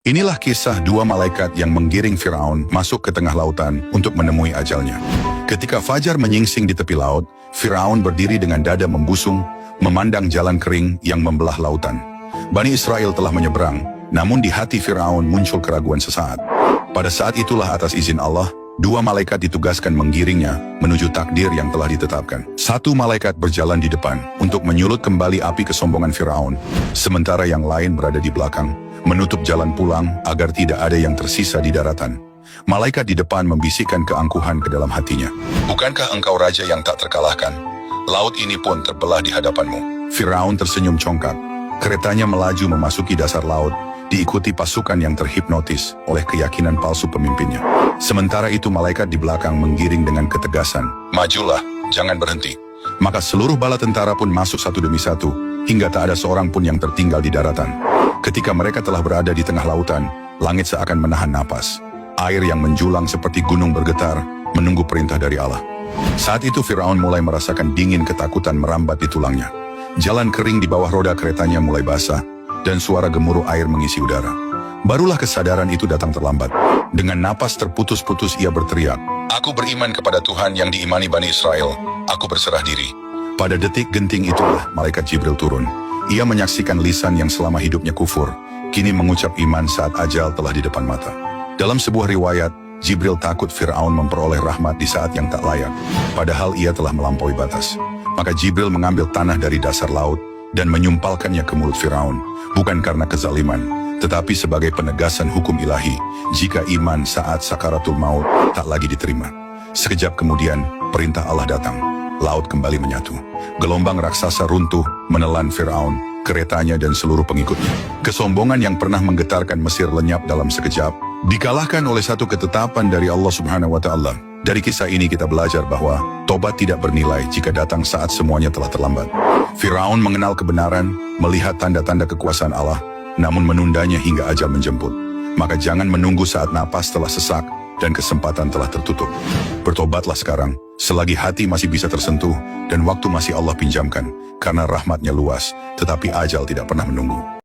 Inilah kisah dua malaikat yang menggiring Firaun masuk ke tengah lautan untuk menemui ajalnya. Ketika fajar menyingsing di tepi laut, Firaun berdiri dengan dada membusung, memandang jalan kering yang membelah lautan. Bani Israel telah menyeberang, namun di hati Firaun muncul keraguan sesaat. Pada saat itulah atas izin Allah, dua malaikat ditugaskan menggiringnya menuju takdir yang telah ditetapkan. Satu malaikat berjalan di depan untuk menyulut kembali api kesombongan Firaun, sementara yang lain berada di belakang, menutup jalan pulang agar tidak ada yang tersisa di daratan. Malaikat di depan membisikkan keangkuhan ke dalam hatinya. Bukankah engkau raja yang tak terkalahkan? Laut ini pun terbelah di hadapanmu. Firaun tersenyum congkak. Keretanya melaju memasuki dasar laut, diikuti pasukan yang terhipnotis oleh keyakinan palsu pemimpinnya. Sementara itu malaikat di belakang menggiring dengan ketegasan. Majulah, jangan berhenti. Maka seluruh bala tentara pun masuk satu demi satu, hingga tak ada seorang pun yang tertinggal di daratan. Ketika mereka telah berada di tengah lautan, langit seakan menahan napas. Air yang menjulang seperti gunung bergetar, menunggu perintah dari Allah. Saat itu Firaun mulai merasakan dingin ketakutan merambat di tulangnya. Jalan kering di bawah roda keretanya mulai basah, dan suara gemuruh air mengisi udara. Barulah kesadaran itu datang terlambat. Dengan napas terputus-putus ia berteriak, "Aku beriman kepada Tuhan yang diimani Bani Israel. Aku berserah diri." Pada detik genting itulah malaikat Jibril turun. Ia menyaksikan lisan yang selama hidupnya kufur, kini mengucap iman saat ajal telah di depan mata. Dalam sebuah riwayat, Jibril takut Firaun memperoleh rahmat di saat yang tak layak, padahal ia telah melampaui batas. Maka Jibril mengambil tanah dari dasar laut dan menyumpalkannya ke mulut Firaun, bukan karena kezaliman, tetapi sebagai penegasan hukum ilahi, jika iman saat sakaratul maut tak lagi diterima. Sekejap kemudian, perintah Allah datang. Laut kembali menyatu. Gelombang raksasa runtuh, menelan Firaun, keretanya dan seluruh pengikutnya. Kesombongan yang pernah menggetarkan Mesir lenyap dalam sekejap, dikalahkan oleh satu ketetapan dari Allah Subhanahu wa Ta'ala. Dari kisah ini kita belajar bahwa tobat tidak bernilai jika datang saat semuanya telah terlambat. Firaun mengenal kebenaran, melihat tanda-tanda kekuasaan Allah, namun menundanya hingga ajal menjemput. Maka jangan menunggu saat napas telah sesak dan kesempatan telah tertutup. Bertobatlah sekarang, selagi hati masih bisa tersentuh dan waktu masih Allah pinjamkan, karena rahmatnya luas, tetapi ajal tidak pernah menunggu.